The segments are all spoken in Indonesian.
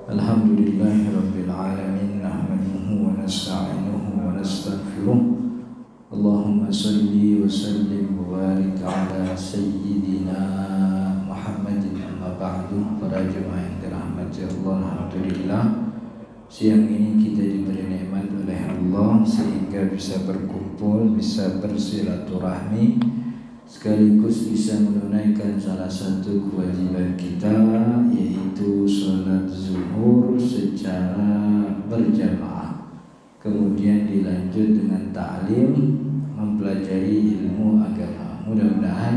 Alhamdulillahirabbil alamin nahmaduhu wa nasta'inuhu wa nastaghfiruh. Allahumma salli wa sallim wa barik ala sayyidina Muhammadin amma ba'du. Para jemaah yang dirahmati Allah, alhamdulillah siang ini kita diberi nikmat oleh Allah sehingga bisa berkumpul, bisa bersilaturahmi, sekaligus bisa menunaikan salah satu kewajiban kita, yaitu sholat zuhur secara berjamaah. Kemudian dilanjut dengan ta'lim, mempelajari ilmu agama. Mudah-mudahan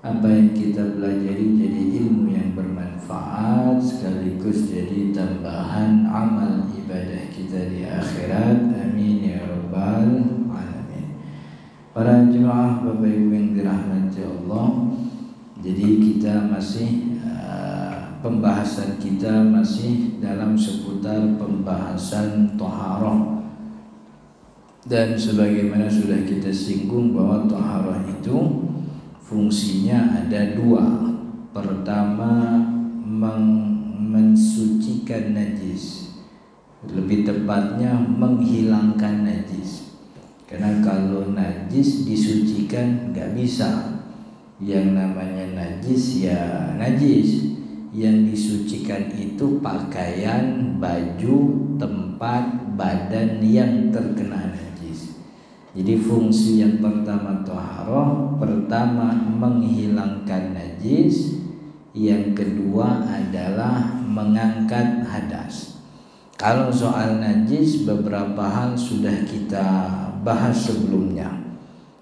apa yang kita pelajari jadi ilmu yang bermanfaat, sekaligus jadi tambahan amal ibadah kita di akhirat. Amin ya rabbal alamin. Para jemaah Bapak Ibu yang dirahmati Allah, jadi kita masih pembahasan kita masih dalam seputar pembahasan thaharah. Dan sebagaimana sudah kita singgung bahwa thaharah itu fungsinya ada dua. Pertama, mensucikan najis, lebih tepatnya menghilangkan najis. Karena kalau najis disucikan nggak bisa. Yang namanya najis ya najis. Yang disucikan itu pakaian, baju, tempat, badan yang terkena najis. Jadi fungsi yang pertama thaharah, pertama menghilangkan najis, yang kedua adalah mengangkat hadas. Kalau soal najis beberapa hal sudah kita bahas sebelumnya.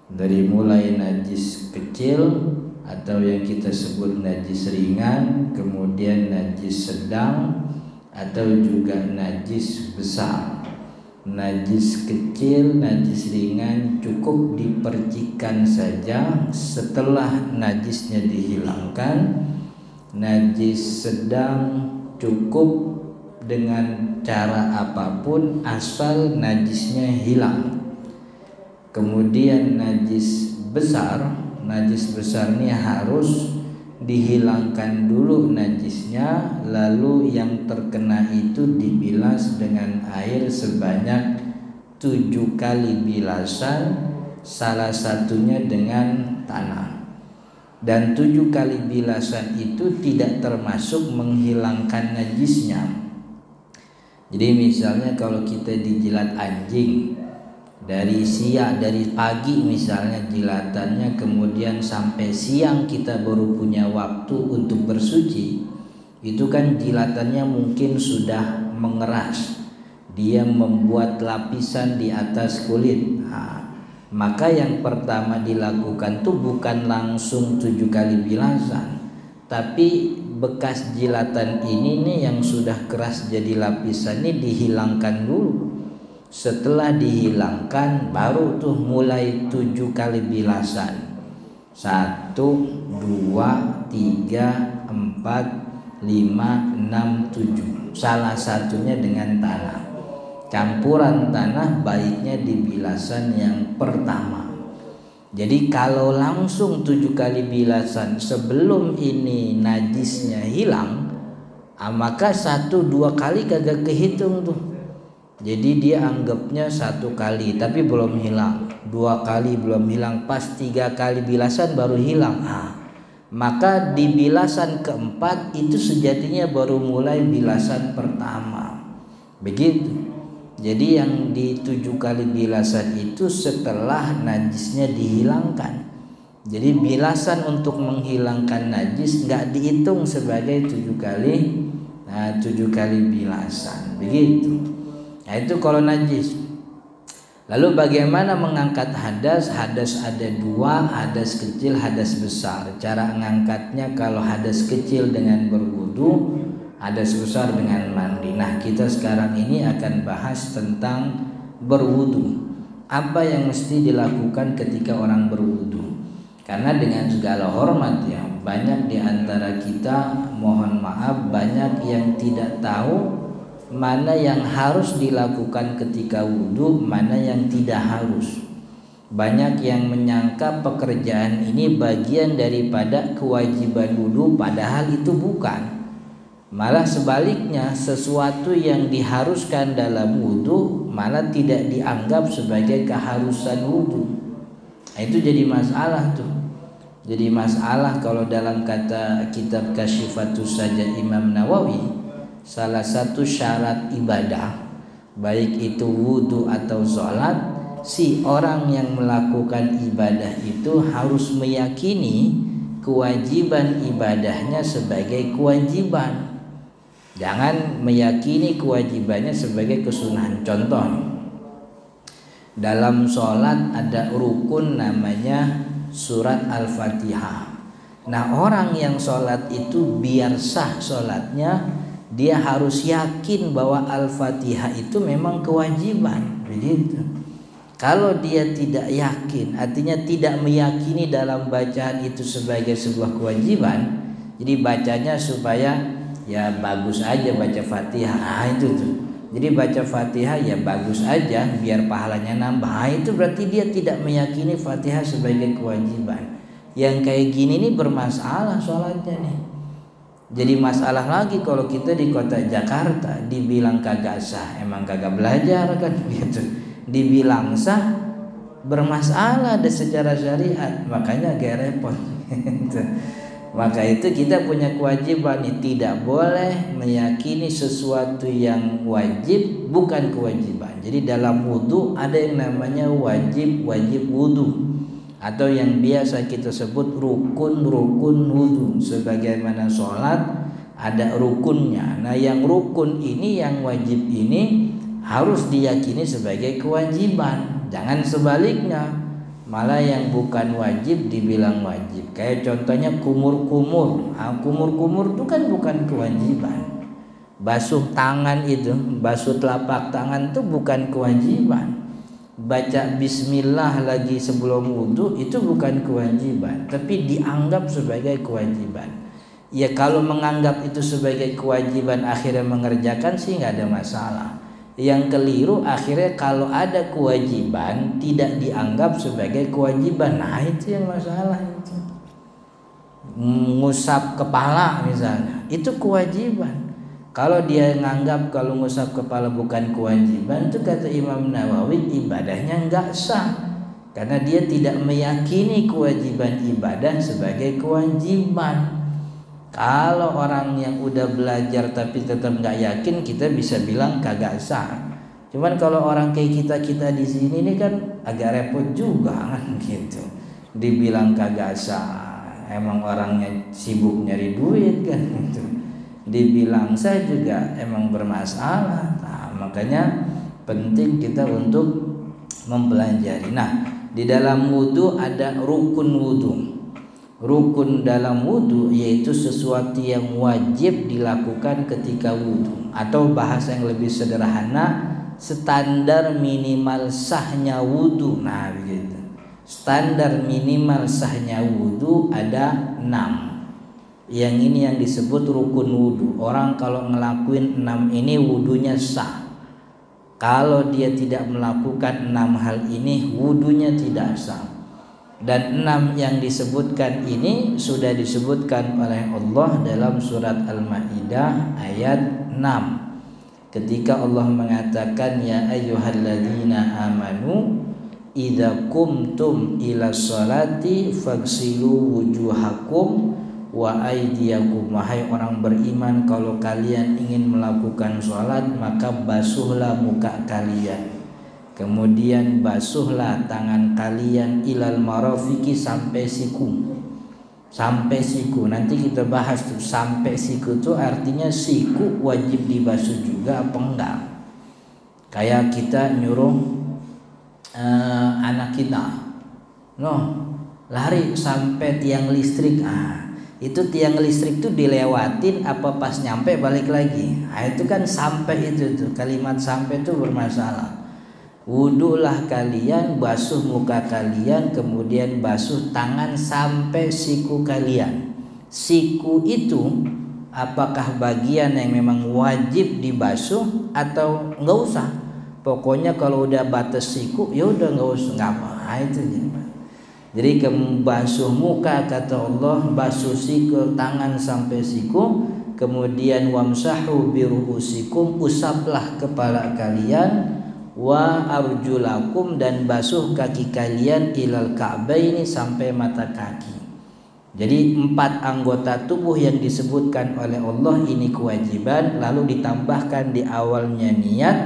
Dari mulai najis kecil atau yang kita sebut najis ringan, kemudian najis sedang, atau juga najis besar. Najis kecil, najis ringan cukup dipercikan saja setelah najisnya dihilangkan. Najis sedang cukup dengan cara apapun asal najisnya hilang. Kemudian najis besar ini harus dihilangkan dulu najisnya, lalu yang terkena itu dibilas dengan air sebanyak 7 kali bilasan, salah satunya dengan tanah. Dan 7 kali bilasan itu tidak termasuk menghilangkan najisnya. Jadi misalnya kalau kita dijilat anjing, dari pagi misalnya jilatannya, kemudian sampai siang kita baru punya waktu untuk bersuci, itu kan jilatannya mungkin sudah mengeras, dia membuat lapisan di atas kulit. Maka yang pertama dilakukan tuh bukan langsung 7 kali bilasan, tapi bekas jilatan ini nih yang sudah keras jadi lapisan ini dihilangkan dulu. Setelah dihilangkan baru tuh mulai 7 kali bilasan. 1, 2, 3, 4, 5, 6, 7. Salah satunya dengan tanah. Campuran tanah baiknya di bilasan yang pertama. Jadi kalau langsung 7 kali bilasan sebelum ini najisnya hilang, maka 1-2 kali kagak kehitung tuh. Jadi dia anggapnya 1 kali tapi belum hilang, 2 kali belum hilang, pas 3 kali bilasan baru hilang. Maka di bilasan keempat itu sejatinya baru mulai bilasan pertama. Begitu. Jadi yang di 7 kali bilasan itu setelah najisnya dihilangkan. Jadi bilasan untuk menghilangkan najis nggak dihitung sebagai 7 kali bilasan. Begitu. Nah itu kalau najis. Lalu bagaimana mengangkat hadas? Hadas ada 2, hadas kecil, hadas besar. Cara mengangkatnya kalau hadas kecil dengan berwudu, hadas besar dengan mandi. Nah kita sekarang ini akan bahas tentang berwudu. Apa yang mesti dilakukan ketika orang berwudu? Karena dengan segala hormat ya, banyak di antara kita, mohon maaf, banyak yang tidak tahu mana yang harus dilakukan ketika wudhu, mana yang tidak harus. Banyak yang menyangka pekerjaan ini bagian daripada kewajiban wudhu, padahal itu bukan. Malah sebaliknya, sesuatu yang diharuskan dalam wudu malah tidak dianggap sebagai keharusan wudu. Nah, itu jadi masalah tuh. Jadi masalah kalau dalam kata kitab Kasyifatus Saja Imam Nawawi, salah satu syarat ibadah baik itu wudu atau sholat, si orang yang melakukan ibadah itu harus meyakini kewajiban ibadahnya sebagai kewajiban. Jangan meyakini kewajibannya sebagai kesunahan. Contoh, dalam sholat ada rukun namanya surat Al-Fatihah. Nah, orang yang sholat itu biar sah sholatnya, dia harus yakin bahwa Al-Fatihah itu memang kewajiban. Begitu. Kalau dia tidak yakin, artinya tidak meyakini dalam bacaan itu sebagai sebuah kewajiban, jadi bacanya supaya ya bagus aja baca Fatihah. Nah, itu tuh. Jadi baca Fatihah ya bagus aja biar pahalanya nambah. Nah, itu berarti dia tidak meyakini Fatihah sebagai kewajiban. Yang kayak gini nih bermasalah sholatnya nih. Jadi masalah lagi kalau kita di kota Jakarta dibilang kagak sah, emang kagak belajar kan gitu. Dibilang sah bermasalah ada secara syariat, makanya agak repot. Maka itu kita punya kewajiban nih, tidak boleh meyakini sesuatu yang wajib bukan kewajiban. Jadi dalam wudu ada yang namanya wajib wudu atau yang biasa kita sebut rukun wudu. Sebagaimana sholat ada rukunnya. Nah, yang rukun ini, yang wajib ini harus diyakini sebagai kewajiban. Jangan sebaliknya, malah yang bukan wajib dibilang wajib. Kayak contohnya kumur-kumur. Nah, kumur-kumur itu kan bukan kewajiban. Basuh tangan itu, basuh telapak tangan itu bukan kewajiban. Baca bismillah lagi sebelum wudu itu bukan kewajiban, tapi dianggap sebagai kewajiban. Ya kalau menganggap itu sebagai kewajiban akhirnya mengerjakan sih nggak ada masalah. Yang keliru akhirnya kalau ada kewajiban tidak dianggap sebagai kewajiban. Nah, itu yang masalah itu. Ngusap kepala misalnya, itu kewajiban. Kalau dia nganggap kalau ngusap kepala bukan kewajiban, itu kata Imam Nawawi ibadahnya enggak sah. Karena dia tidak meyakini kewajiban ibadah sebagai kewajiban. Kalau orang yang udah belajar tapi tetap nggak yakin, kita bisa bilang kagak sah. Cuman kalau orang kayak kita di sini ini kan agak repot juga kan gitu. Dibilang kagak sah, emang orangnya sibuk nyari duit kan gitu. Dibilang sah juga emang bermasalah. Nah, makanya penting kita untuk mempelajari. Nah, di dalam wudu ada rukun wudu. Rukun dalam wudu yaitu sesuatu yang wajib dilakukan ketika wudu, atau bahasa yang lebih sederhana, standar minimal sahnya wudu. Nah, begitu. Standar minimal sahnya wudu ada 6. Yang ini yang disebut rukun wudu. Orang kalau ngelakuin 6 ini wudunya sah. Kalau dia tidak melakukan 6 hal ini wudunya tidak sah. Dan 6 yang disebutkan ini sudah disebutkan oleh Allah dalam surat Al-Maidah ayat 6. Ketika Allah mengatakan ya ayyuhalladzina amanu idza qumtum ila sholati faghsilu wujuhakum wa aydiyakum. Wahai orang beriman, kalau kalian ingin melakukan sholat maka basuhlah muka kalian, kemudian basuhlah tangan kalian ilal marafiki, sampai siku. Sampai siku nanti kita bahas tuh. Sampai siku itu artinya siku wajib dibasuh juga apa enggak. Kayak kita nyuruh anak kita lari sampai tiang listrik. Itu tiang listrik tuh dilewatin apa pas nyampe balik lagi. Itu kan sampai itu tuh. Kalimat sampai itu bermasalah. Wudulah kalian, basuh muka kalian, kemudian basuh tangan sampai siku kalian. Siku itu apakah bagian yang memang wajib dibasuh atau enggak usah? Pokoknya kalau udah batas siku ya udah enggak usah, enggak apa itu. Jadi basuh muka kata Allah, basuh siku tangan sampai siku, kemudian wamsahu biruusikum, usaplah kepala kalian, wa arjulakum, dan basuh kaki kalian, ilal ka'baini, sampai mata kaki. Jadi 4 anggota tubuh yang disebutkan oleh Allah ini kewajiban, lalu ditambahkan di awalnya niat,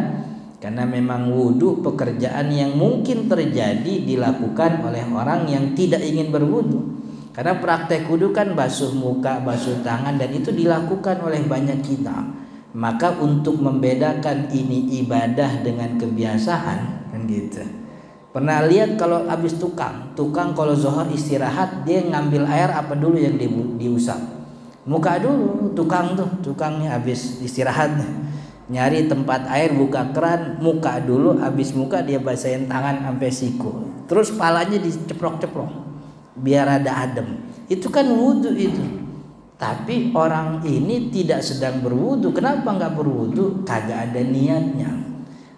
karena memang wudhu pekerjaan yang mungkin terjadi dilakukan oleh orang yang tidak ingin berwudhu. Karena praktek wudhu kan basuh muka, basuh tangan, dan itu dilakukan oleh banyak kita. Maka untuk membedakan ini ibadah dengan kebiasaan, kan gitu. Pernah lihat kalau habis tukang kalau zuhur istirahat, dia ngambil air apa dulu yang diusap? Muka dulu. Tukangnya habis istirahat nyari tempat air, buka keran, muka dulu, habis muka dia basahin tangan sampai siku, terus palanya diceprok-ceprok biar ada adem. Itu kan wudhu itu. Tapi orang ini tidak sedang berwudhu. Kenapa nggak berwudhu? Kagak ada niatnya.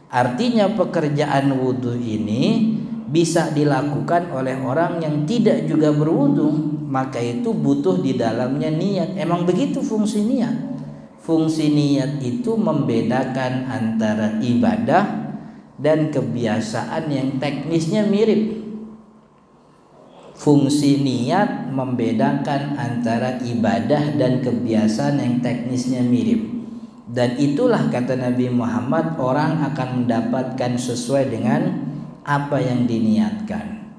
Artinya pekerjaan wudhu ini bisa dilakukan oleh orang yang tidak juga berwudhu, maka itu butuh di dalamnya niat. Emang begitu fungsi niat. Fungsi niat itu membedakan antara ibadah dan kebiasaan yang teknisnya mirip. Fungsi niat membedakan antara ibadah dan kebiasaan yang teknisnya mirip. Dan itulah kata Nabi Muhammad, orang akan mendapatkan sesuai dengan apa yang diniatkan.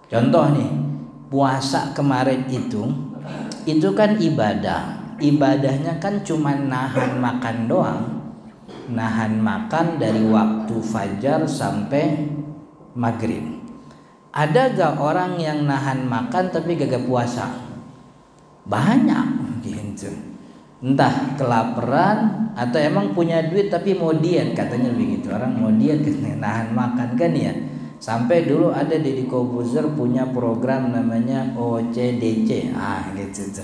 Contoh nih, puasa kemarin itu kan ibadah. Ibadahnya kan cuma nahan makan doang. Nahan makan dari waktu fajar sampai maghrib. Ada gak orang yang nahan makan tapi gak puasa? Banyak gitu. Entah kelaparan atau emang punya duit tapi mau diet, katanya begitu. Orang mau diet nahan makan kan ya. Sampai dulu ada Deddy Corbuzier punya program namanya OCDC. Gitu.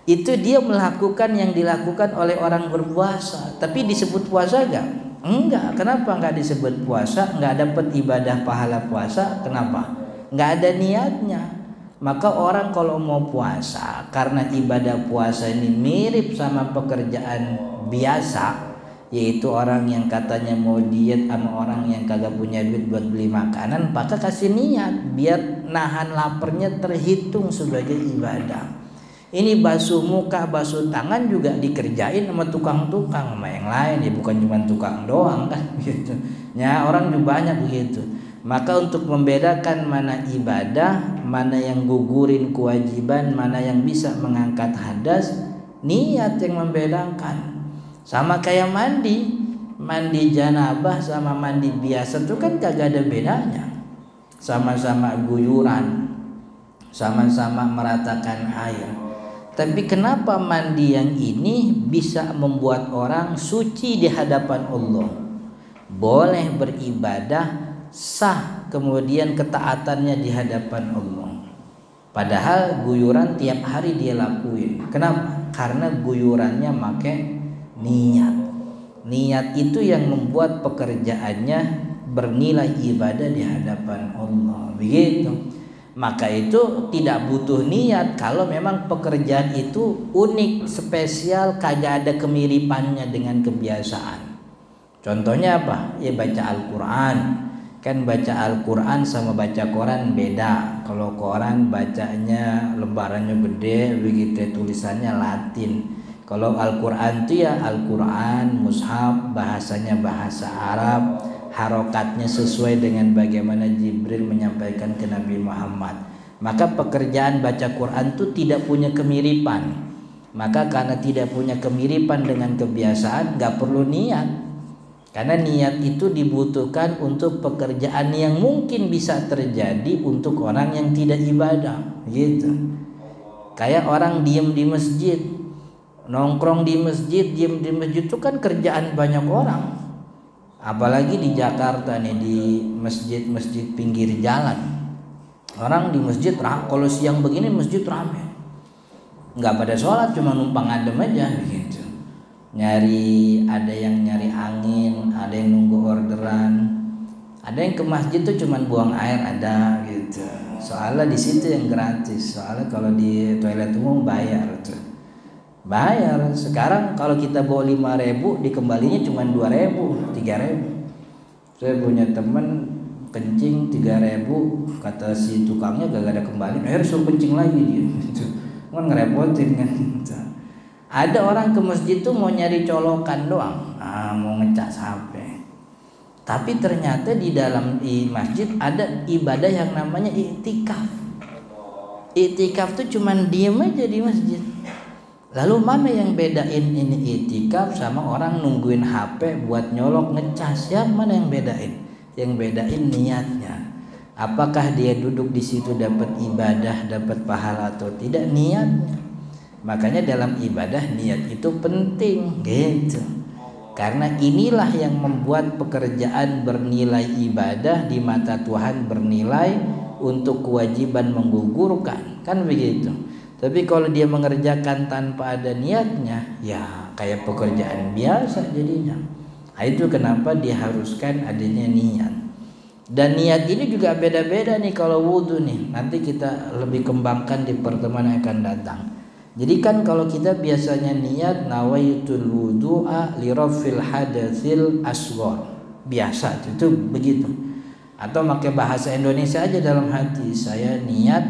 Itu dia melakukan yang dilakukan oleh orang berpuasa, tapi disebut puasa gak? Enggak. Kenapa enggak disebut puasa? Enggak dapat ibadah pahala puasa. Kenapa? Enggak ada niatnya. Maka orang kalau mau puasa, karena ibadah puasa ini mirip sama pekerjaan biasa, yaitu orang yang katanya mau diet sama orang yang kagak punya duit buat beli makanan, maka kasih niat biar nahan laparnya terhitung sebagai ibadah. Ini basuh muka, basuh tangan juga dikerjain sama tukang-tukang, sama yang lain ya, bukan cuma tukang doang kan gitu. Ya orang juga banyak begitu. Maka untuk membedakan mana ibadah, mana yang gugurin kewajiban, mana yang bisa mengangkat hadas, niat yang membedakan. Sama kayak mandi janabah sama mandi biasa itu kan kagak ada bedanya. Sama-sama guyuran, sama-sama meratakan air. Tapi kenapa mandi yang ini bisa membuat orang suci di hadapan Allah? Boleh beribadah, sah kemudian ketaatannya di hadapan Allah. Padahal guyuran tiap hari dia lakuin. Kenapa? Karena guyurannya make niat. Niat itu yang membuat pekerjaannya bernilai ibadah di hadapan Allah. Begitu. Maka itu tidak butuh niat kalau memang pekerjaan itu unik, spesial, kagak ada kemiripannya dengan kebiasaan. Contohnya apa? Ya baca Al-Quran. Kan baca Al-Quran sama baca koran beda. Kalau koran bacanya lembarannya gede, begitu tulisannya Latin. Kalau Al-Quran itu ya Al-Quran, mushaf, bahasanya bahasa Arab, harokatnya sesuai dengan bagaimana Jibril menyampaikan ke Nabi Muhammad. Maka pekerjaan baca Quran itu tidak punya kemiripan. Maka karena tidak punya kemiripan dengan kebiasaan, gak perlu niat. Karena niat itu dibutuhkan untuk pekerjaan yang mungkin bisa terjadi untuk orang yang tidak ibadah, gitu. Kayak orang diem di masjid, nongkrong di masjid, diem di masjid itu kan kerjaan banyak orang. Apalagi di Jakarta nih, di masjid-masjid pinggir jalan, orang di masjid kalau siang begini masjid ramai, nggak pada sholat, cuma numpang adem aja gitu. Ada yang nyari angin, ada yang nunggu orderan, ada yang ke masjid tuh cuma buang air, ada gitu. Soalnya di situ yang gratis, soalnya kalau di toilet umum bayar tuh. bayar. Sekarang kalau kita bawa 5.000 dikembalinya cuma 2.000, 3.000. Saya punya teman kencing 3.000, kata si tukangnya gak ada kembali, akhirnya suruh kencing lagi dia. Kan ngerepotin kan. Ada orang ke masjid tuh mau nyari colokan doang, mau ngecas HP. Tapi ternyata di masjid ada ibadah yang namanya i'tikaf. I'tikaf tuh cuman diem aja di masjid. Lalu mana yang bedain ini i'tikaf sama orang nungguin HP buat nyolok ngecas? Yang mana yang bedain? Yang bedain niatnya. Apakah dia duduk di situ dapat ibadah, dapat pahala atau tidak? Niatnya. Makanya dalam ibadah niat itu penting, gitu. Karena inilah yang membuat pekerjaan bernilai ibadah di mata Tuhan, bernilai untuk kewajiban menggugurkan, kan begitu. Tapi kalau dia mengerjakan tanpa ada niatnya, ya kayak pekerjaan biasa jadinya. Nah, itu kenapa diharuskan adanya niat. Dan niat ini juga beda-beda nih kalau wudhu nih. Nanti kita lebih kembangkan di pertemuan yang akan datang. Jadi kan kalau kita biasanya niat nawaitul wudu'a li rafil hadatsil asghar. Biasa itu begitu. Atau pakai bahasa Indonesia aja dalam hati, saya niat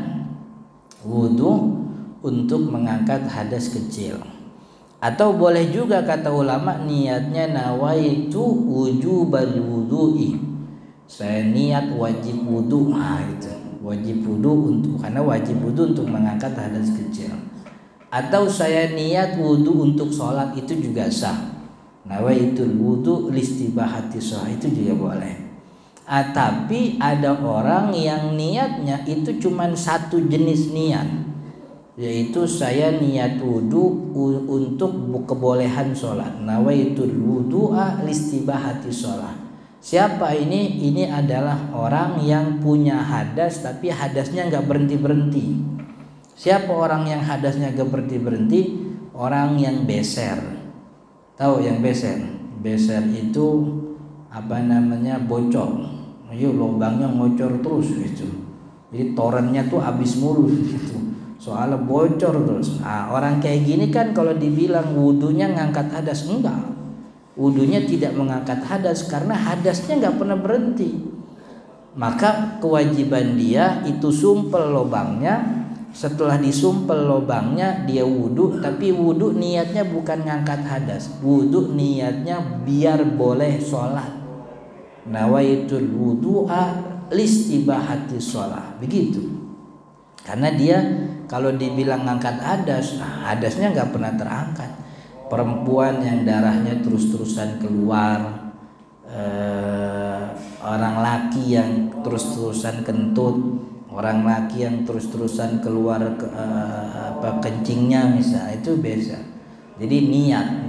wudhu untuk mengangkat hadas kecil. Atau boleh juga kata ulama niatnya nawaitu wujubal wudu'i. Saya niat wajib wudhu. Itu wajib wudhu karena wajib wudhu untuk mengangkat hadas kecil. Atau saya niat wudhu untuk sholat, itu juga sah. Nawaitul wudhu listibahati sholat, itu juga boleh. Tapi ada orang yang niatnya itu cuma satu jenis niat, yaitu saya niat wudhu untuk kebolehan sholat. Nawaitul wudhu'a listibahati sholat. Siapa ini? Ini adalah orang yang punya hadas tapi hadasnya nggak berhenti-berhenti. Siapa orang yang hadasnya gak berhenti-berhenti? Orang yang beser. Tahu yang beser? Beser itu bocor. Ayo lubangnya ngocor terus gitu. Jadi torennya tuh habis mulu gitu. Soalnya bocor terus. Orang kayak gini kan kalau dibilang wudunya ngangkat hadas, enggak. Wudunya tidak mengangkat hadas karena hadasnya gak pernah berhenti. Maka kewajiban dia itu sumpel lubangnya. Setelah disumpel lubangnya dia wudhu, tapi wudhu niatnya bukan ngangkat hadas, wudhu niatnya biar boleh sholat. Nawaitul wudhu'a listibahati sholat, begitu. Karena dia kalau dibilang ngangkat hadas, hadasnya nggak pernah terangkat. Perempuan yang darahnya terus-terusan keluar, orang laki yang terus-terusan kentut, orang laki yang terus-terusan keluar kencingnya misalnya, itu biasa. Jadi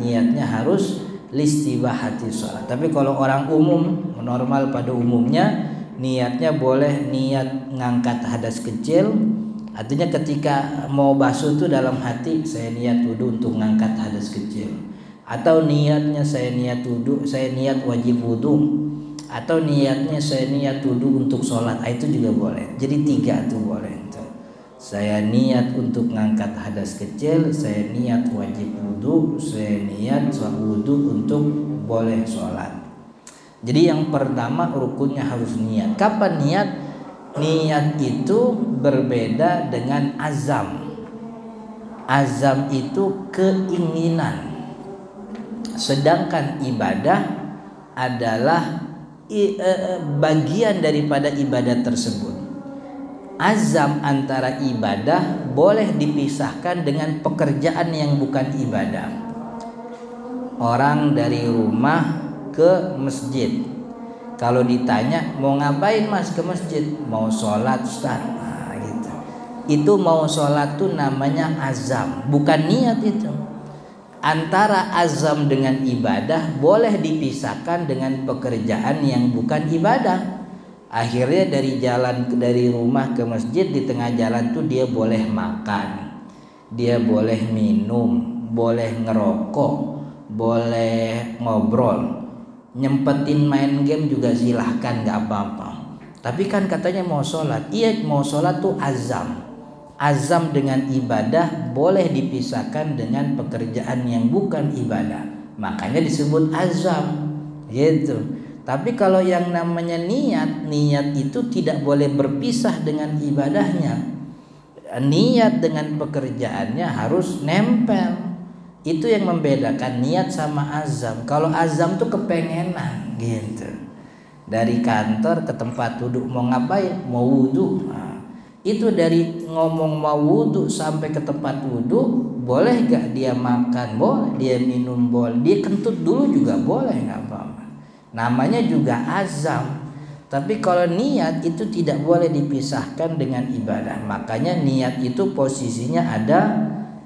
niatnya harus listibahati sholat. Tapi kalau orang umum normal pada umumnya niatnya boleh niat ngangkat hadas kecil. Artinya ketika mau basuh itu dalam hati saya niat wudhu untuk ngangkat hadas kecil. Atau niatnya saya niat wudhu, saya niat wajib wudhu. Atau niatnya saya niat wudhu untuk sholat, itu juga boleh. Jadi 3 itu boleh. Saya niat untuk ngangkat hadas kecil, saya niat wajib wudhu, saya niat wudhu untuk boleh sholat. Jadi yang pertama rukunnya harus niat. Kapan niat? Niat itu berbeda dengan azam. Azam itu keinginan. Sedangkan ibadah adalah bagian daripada ibadah tersebut. Azam antara ibadah boleh dipisahkan dengan pekerjaan yang bukan ibadah. Orang dari rumah ke masjid, kalau ditanya mau ngapain mas ke masjid? Mau sholat Ustaz. Gitu. Itu mau sholat tuh namanya azam, bukan niat itu. Antara azam dengan ibadah boleh dipisahkan dengan pekerjaan yang bukan ibadah. Akhirnya dari rumah ke masjid, di tengah jalan tuh dia boleh makan, dia boleh minum, boleh ngerokok, boleh ngobrol, nyempetin main game juga silahkan, gak apa-apa. Tapi kan katanya mau sholat. Iya, mau sholat tuh azam. azam dengan ibadah boleh dipisahkan dengan pekerjaan yang bukan ibadah, makanya disebut azam gitu. Tapi kalau yang namanya niat itu tidak boleh berpisah dengan ibadahnya. Niat dengan pekerjaannya harus nempel. Itu yang membedakan niat sama azam. Kalau azam tuh kepengenan gitu. Dari kantor ke tempat duduk mau ngapain? Mau wudhu. Itu dari ngomong mau wudhu sampai ke tempat wudhu, boleh gak dia makan? Boleh. Dia minum? Boleh. Dia kentut dulu juga boleh, gak apa-apa. Namanya juga azam. Tapi kalau niat itu tidak boleh dipisahkan dengan ibadah. Makanya niat itu posisinya ada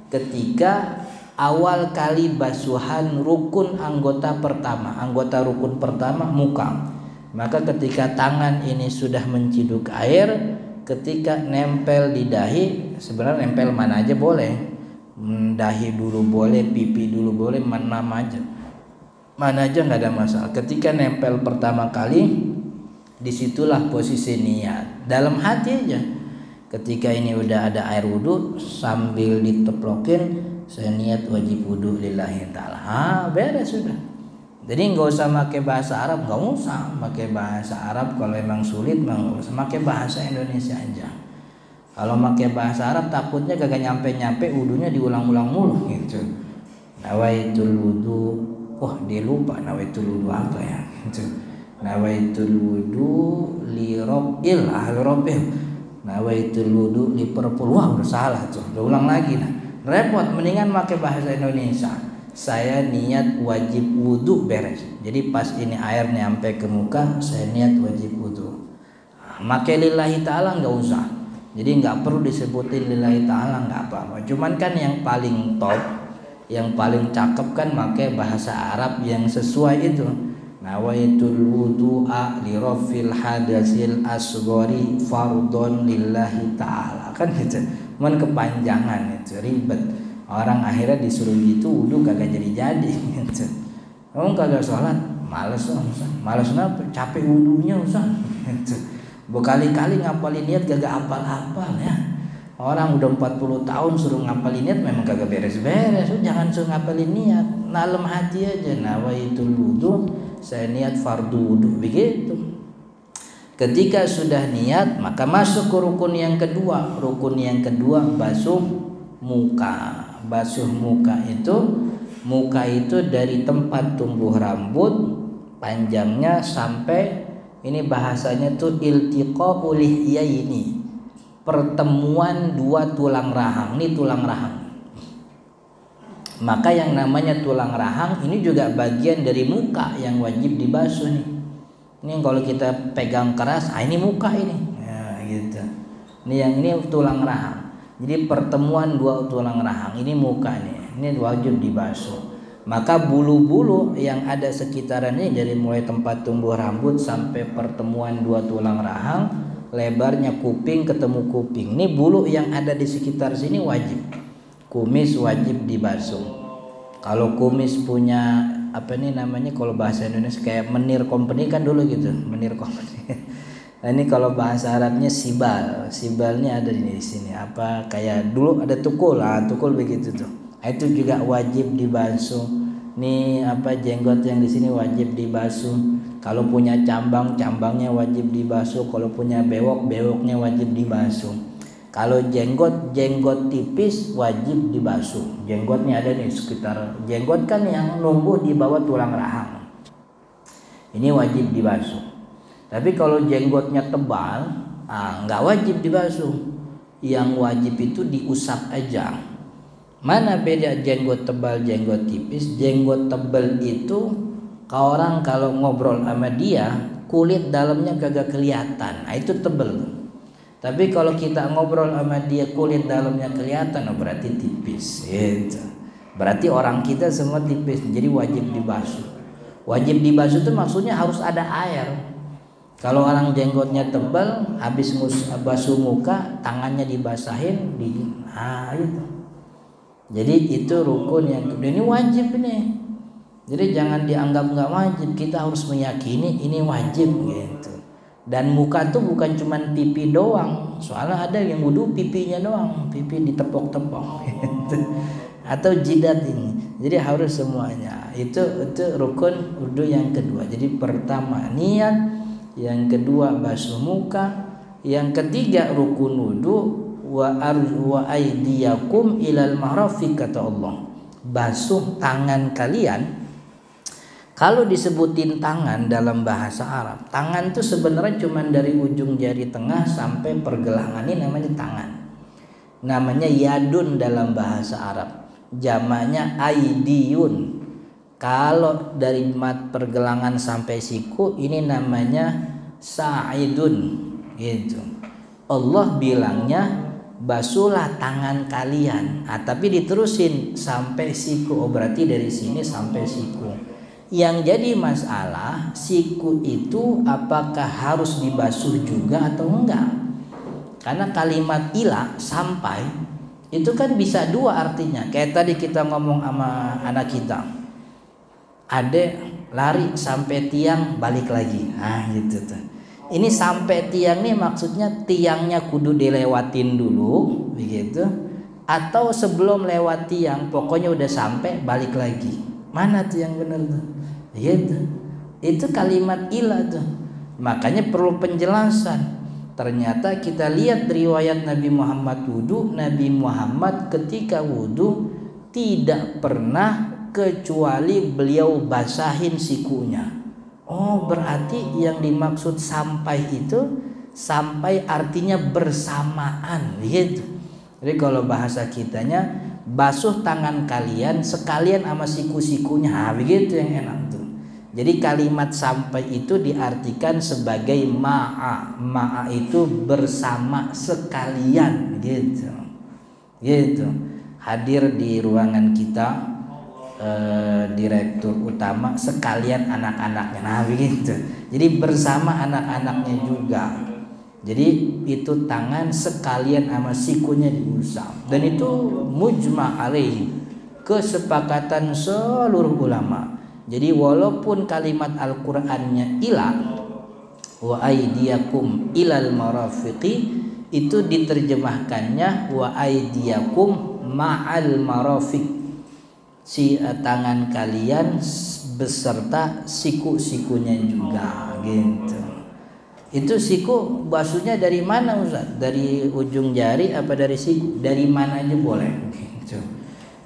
ketika awal kali basuhan rukun anggota pertama. Anggota rukun pertama muka. Maka ketika tangan ini sudah menciduk air, ketika nempel di dahi, sebenarnya nempel mana aja boleh. Dahi dulu boleh, pipi dulu boleh, mana aja nggak ada masalah. Ketika nempel pertama kali, disitulah posisi niat dalam hati aja. Ketika ini udah ada air wudhu, sambil diteplokin, saya niat wajib wudhu lillahi ta'ala. Beres sudah. Jadi nggak usah pakai bahasa Arab, nggak usah pakai bahasa Arab. Kalau emang sulit, nggak usah pakai bahasa Indonesia aja. Kalau pakai bahasa Arab takutnya kagak nyampe wudhunya diulang-ulang mulu gitu. Nawaitul wudhu, dia lupa nawaitul wudhu apa ya gitu. Nawaitul wudu li rabbil ahli. Nawaitul wudu li perpul. Wah, udah salah tuh. Udah ulang lagi nah. Repot, mendingan pakai bahasa Indonesia. Saya niat wajib wudu, beres. Jadi pas ini air nyampe ke muka, saya niat wajib wudu. Make lillahi ta'ala enggak usah. Jadi enggak perlu disebutin lillahi ta'ala, enggak apa-apa. Cuman kan yang paling top, yang paling cakep kan pakai bahasa Arab yang sesuai itu. Nawaitul wudu'a li rafil hadasil asghari fardhon lillahi ta'ala. Kan gitu. Cuman kepanjangan itu ribet. Orang akhirnya disuruh gitu wudu kagak jadi-jadi gitu. Kamu kagak sholat, males Ustaz. Males kenapa? Capek wudunya Ustaz. Gitu. Berkali-kali ngapalin niat kagak hafal-hafal ya. Orang udah 40 tahun suruh ngapalin niat memang kagak beres-beres. Jangan suruh ngapalin niat. Dalam hati aja nawaitul wudu, saya niat fardu wudu begitu. Ketika sudah niat, maka masuk ke rukun yang kedua. Rukun yang kedua basuh muka. Basuh muka itu dari tempat tumbuh rambut panjangnya sampai ini bahasanya tuh iltiqa'ul lihyaini. Pertemuan dua tulang rahang. Ini tulang rahang. Maka yang namanya tulang rahang ini juga bagian dari muka yang wajib dibasuh nih. Ini kalau kita pegang keras, ini muka ini. Ya, gitu. Ini tulang rahang. Jadi pertemuan dua tulang rahang ini muka nih. Ini wajib dibasuh. Maka bulu-bulu yang ada sekitaran ini dari mulai tempat tumbuh rambut sampai pertemuan dua tulang rahang, lebarnya kuping ketemu kuping. Ini bulu yang ada di sekitar sini wajib. Kumis wajib dibasuh. Kalau kumis punya apa nih namanya kalau bahasa Indonesia kayak menir company kan dulu gitu, menir company. Nah ini kalau bahasa Arabnya sibal. Sibalnya ada di sini. Apa kayak dulu ada tukul, tukul begitu tuh. Itu juga wajib dibasuh. Nih apa jenggot yang di sini wajib dibasuh. Kalau punya cambang, cambangnya wajib dibasuh. Kalau punya bewok, bewoknya wajib dibasuh. Kalau jenggot tipis wajib dibasuh. Jenggotnya ada nih sekitar jenggot kan yang numbuh di bawah tulang rahang. Ini wajib dibasuh. Tapi kalau jenggotnya tebal, nggak wajib dibasuh. Yang wajib itu diusap aja. Mana beda jenggot tebal, jenggot tipis? Jenggot tebal itu orang kalau ngobrol sama dia, kulit dalamnya kagak kelihatan. Nah, itu tebal. Tapi kalau kita ngobrol sama dia kulit dalamnya kelihatan, berarti tipis. Gitu. Berarti orang kita semua tipis, jadi wajib dibasuh. Wajib dibasuh itu maksudnya harus ada air. Kalau orang jenggotnya tebal, habis basuh muka, tangannya dibasahin, itu. Jadi itu rukun yang kedua. Ini wajib nih. Jadi jangan dianggap nggak wajib. Kita harus meyakini ini wajib gitu. Dan muka tuh bukan cuman pipi doang, soalnya ada yang wudu pipinya doang, pipi ditepok-tepok gitu. Atau jidat ini. Jadi harus semuanya. Itu rukun wudu yang kedua. Jadi pertama niat, yang kedua basuh muka, yang ketiga rukun wudu wa aydiyakum ilal marafiq, kata Allah. Basuh tangan kalian. Kalau disebutin tangan dalam bahasa Arab, tangan itu sebenarnya cuma dari ujung jari tengah sampai pergelangan, ini namanya tangan. Namanya yadun dalam bahasa Arab. Jamaknya aidiyun. Kalau dari mat pergelangan sampai siku, ini namanya sa'idun gitu. Allah bilangnya basuhlah tangan kalian, tapi diterusin sampai siku. Oh, berarti dari sini sampai siku. Yang jadi masalah, siku itu apakah harus dibasuh juga atau enggak? Karena kalimat ila, sampai, itu kan bisa dua artinya. Kayak tadi kita ngomong sama anak kita, adek lari sampai tiang balik lagi, gitu tuh. Ini sampai tiang nih maksudnya tiangnya kudu dilewatin dulu, begitu. Atau sebelum lewat tiang, pokoknya udah sampai balik lagi. Mana tuh yang benar tuh? Gitu. Itu kalimat ila tuh. Makanya perlu penjelasan. Ternyata kita lihat riwayat Nabi Muhammad wudu, Nabi Muhammad ketika wudu tidak pernah kecuali beliau basahin sikunya. Oh, berarti yang dimaksud sampai itu, sampai artinya bersamaan gitu. Jadi kalau bahasa kitanya, basuh tangan kalian sekalian sama siku-sikunya, begitu yang enak tuh. Jadi kalimat sampai itu diartikan sebagai ma'a. Ma'a itu bersama sekalian gitu. Gitu. Hadir di ruangan kita direktur utama sekalian anak-anaknya, begitu. Jadi bersama anak-anaknya juga. Jadi itu tangan sekalian sama sikunya diusap. Dan itu mujma' alaih, kesepakatan seluruh ulama. Jadi walaupun kalimat Al-Qur'annya ila wa aydiyakum ilal marafiqi, itu diterjemahkannya wa aydiyakum ma'al marafiq. Si tangan kalian beserta siku-sikunya juga gitu. Itu siku basuhnya dari mana Ustaz? Dari ujung jari apa dari siku? Dari mana aja boleh gitu.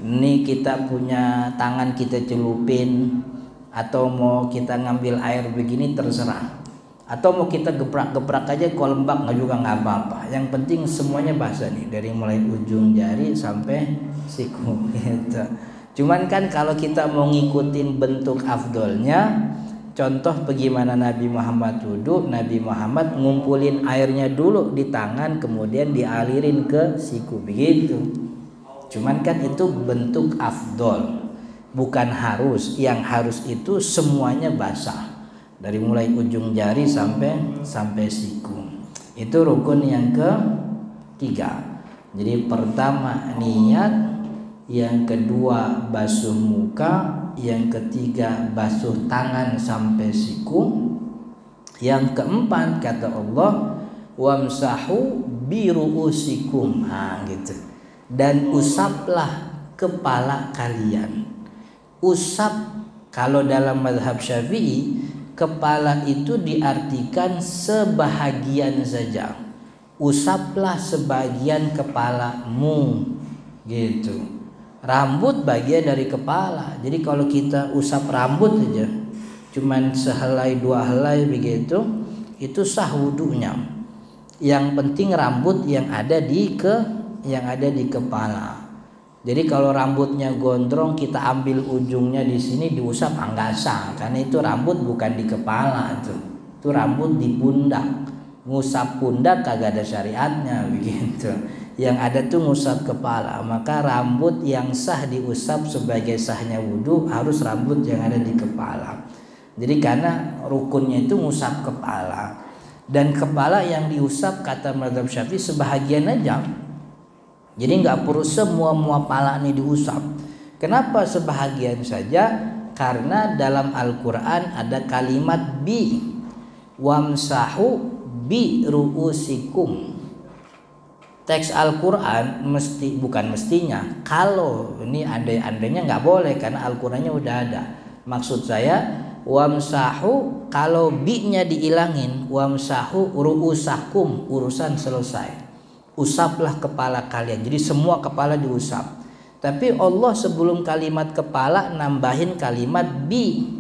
Ini kita punya tangan kita celupin, atau mau kita ngambil air begini terserah. Atau mau kita gebrak-gebrak aja kalau lembab juga nggak apa-apa. Yang penting semuanya basah nih, dari mulai ujung jari sampai siku gitu. Cuman kan kalau kita mau ngikutin bentuk afdolnya, contoh bagaimana Nabi Muhammad wudu, Nabi Muhammad ngumpulin airnya dulu di tangan, kemudian dialirin ke siku begitu. Cuman kan itu bentuk afdol, bukan harus. Yang harus itu semuanya basah, dari mulai ujung jari sampai siku. Itu rukun yang ketiga. Jadi pertama niat, yang kedua basuh muka, yang ketiga basuh tangan sampai siku, yang keempat kata Allah wamsahu biruusikum, gitu. Dan usaplah kepala kalian. Usap kalau dalam mazhab Syafi'i, kepala itu diartikan sebahagian saja. Usaplah sebagian kepalamu gitu. Rambut bagian dari kepala. Jadi kalau kita usap rambut aja, cuman sehelai dua helai begitu, itu sah wudunya. Yang penting rambut yang ada di kepala. Jadi kalau rambutnya gondrong, kita ambil ujungnya di sini diusap, enggak sah, karena itu rambut bukan di kepala itu rambut di pundak. Ngusap pundak kagak ada syariatnya begitu. Yang ada tuh ngusap kepala. Maka rambut yang sah diusap sebagai sahnya wudu harus rambut yang ada di kepala. Jadi karena rukunnya itu ngusap kepala. Dan kepala yang diusap kata mazhab Syafi'i sebahagian aja. Jadi nggak perlu semua pala ini diusap. Kenapa sebahagian saja? Karena dalam Al-Quran ada kalimat bi. wamsahu bi ru'usikum. Teks Al-Quran bukan mestinya, kalau ini andai-andainya nggak boleh karena Al-Qurannya udah ada. Maksud saya wamsahu, kalau bi-nya diilangin, wamsahu ru'usakum, urusan selesai. Usaplah kepala kalian. Jadi semua kepala diusap. Tapi Allah sebelum kalimat kepala nambahin kalimat bi,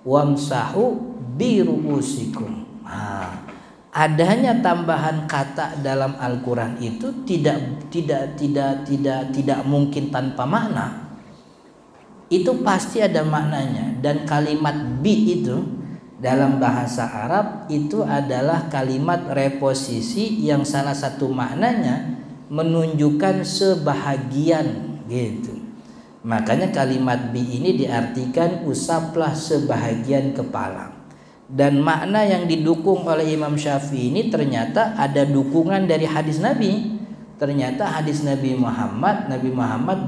wamsahu bi ru'usikum. Adanya tambahan kata dalam Al-Quran itu tidak mungkin tanpa makna. Itu pasti ada maknanya. Dan kalimat bi itu dalam bahasa Arab itu adalah kalimat reposisi yang salah satu maknanya menunjukkan sebahagian gitu. Makanya kalimat bi ini diartikan usaplah sebahagian kepala. Dan makna yang didukung oleh Imam Syafi'i ini ternyata ada dukungan dari hadis Nabi. Ternyata hadis Nabi Muhammad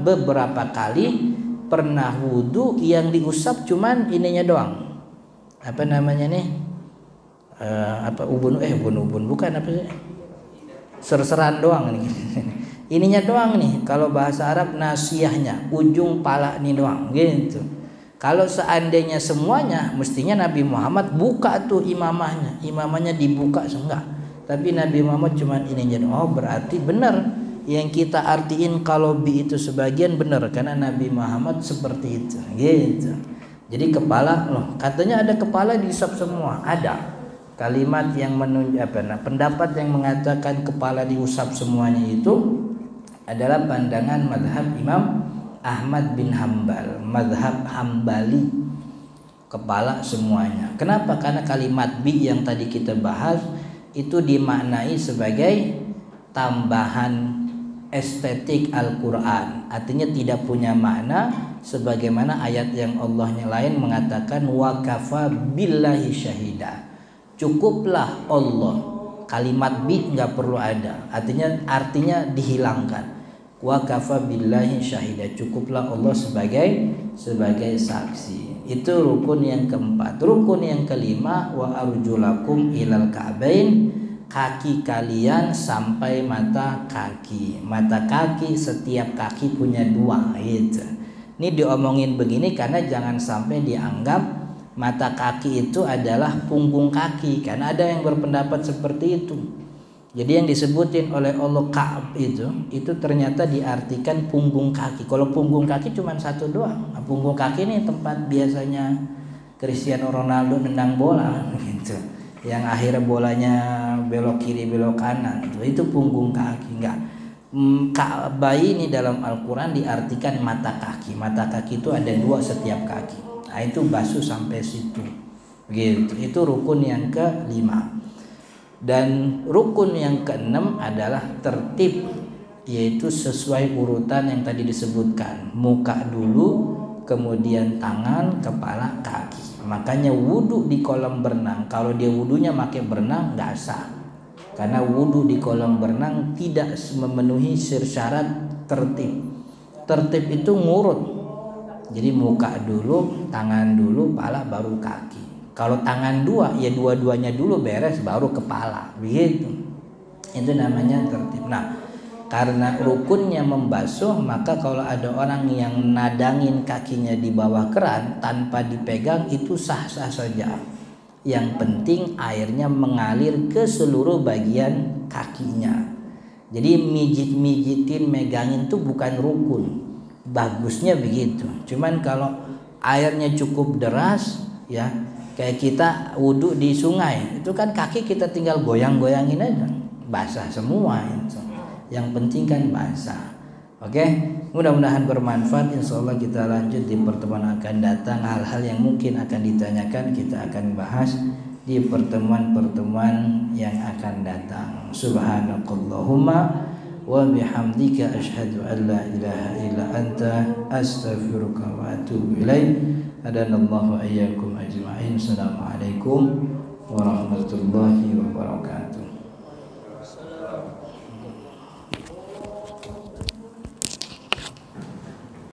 beberapa kali pernah wudu yang diusap cuman ininya doang. Apa namanya nih? Ubun bukan apa sih? Serseran doang nih. Ininya doang nih. Kalau bahasa Arab nasiyahnya, ujung pala nih doang gitu. Kalau seandainya semuanya, mestinya Nabi Muhammad buka tuh imamahnya dibuka enggak. Tapi Nabi Muhammad cuma ininya. Oh, berarti benar yang kita artiin kalau bi itu sebagian benar karena Nabi Muhammad seperti itu. Gitu. Jadi kepala loh, katanya ada kepala diusap semua, ada. Kalimat yang pendapat yang mengatakan kepala diusap semuanya itu adalah pandangan mazhab Imam Ahmad bin Hambal, mazhab Hambali, kepala semuanya. Kenapa? Karena kalimat bi yang tadi kita bahas itu dimaknai sebagai tambahan estetik Al-Quran, artinya tidak punya makna sebagaimana ayat yang Allahnya lain mengatakan wa kafa billahi syahida, cukuplah Allah. Kalimat bi nggak perlu ada, artinya dihilangkan. Wa kafa billahi syahida, cukuplah Allah sebagai saksi. Itu rukun yang keempat. Rukun yang kelima, wa arjulakum ilal ka'bain, kaki kalian sampai mata kaki. Mata kaki, setiap kaki punya dua gitu. Ini diomongin begini karena jangan sampai dianggap mata kaki itu adalah punggung kaki, karena ada yang berpendapat seperti itu. Jadi yang disebutin oleh Allah Ka'ab itu ternyata diartikan punggung kaki. Kalau punggung kaki cuma satu doang. Nah, punggung kaki ini tempat biasanya Cristiano Ronaldo nendang bola gitu. Yang akhirnya bolanya belok kiri belok kanan itu punggung kaki. Enggak. Ka'bah ini dalam Al-Quran diartikan mata kaki. Mata kaki itu ada dua setiap kaki. Nah, itu basuh sampai situ. Gitu. Itu rukun yang kelima. Dan rukun yang keenam adalah tertib, yaitu sesuai urutan yang tadi disebutkan. Muka dulu, kemudian tangan, kepala, kaki. Makanya wudu di kolam berenang, kalau dia wudunya pakai berenang nggak sah, karena wudu di kolam berenang tidak memenuhi syarat tertib. Tertib itu ngurut, jadi muka dulu, tangan dulu, kepala baru kaki. Kalau tangan dua, ya dua-duanya dulu beres baru kepala, begitu. Itu namanya tertib. Nah, karena rukunnya membasuh, maka kalau ada orang yang nadangin kakinya di bawah keran tanpa dipegang itu sah-sah saja. Yang penting airnya mengalir ke seluruh bagian kakinya. Jadi mijit-mijitin, megangin itu bukan rukun. Bagusnya begitu. Cuman kalau airnya cukup deras, ya kayak kita wudhu di sungai, itu kan kaki kita tinggal goyang-goyangin aja, basah semua itu. Yang penting kan basah. Oke, mudah-mudahan bermanfaat. Insya Allah kita lanjut di pertemuan akan datang. Hal-hal yang mungkin akan ditanyakan kita akan bahas di pertemuan-pertemuan yang akan datang. Subhanakallahumma wa bihamdika asyhadu an la ilaha illa anta astaghfiruka wa atubu ilaik. Adanallahu ayyakum ajma'in. Assalamualaikum warahmatullahi wabarakatuh.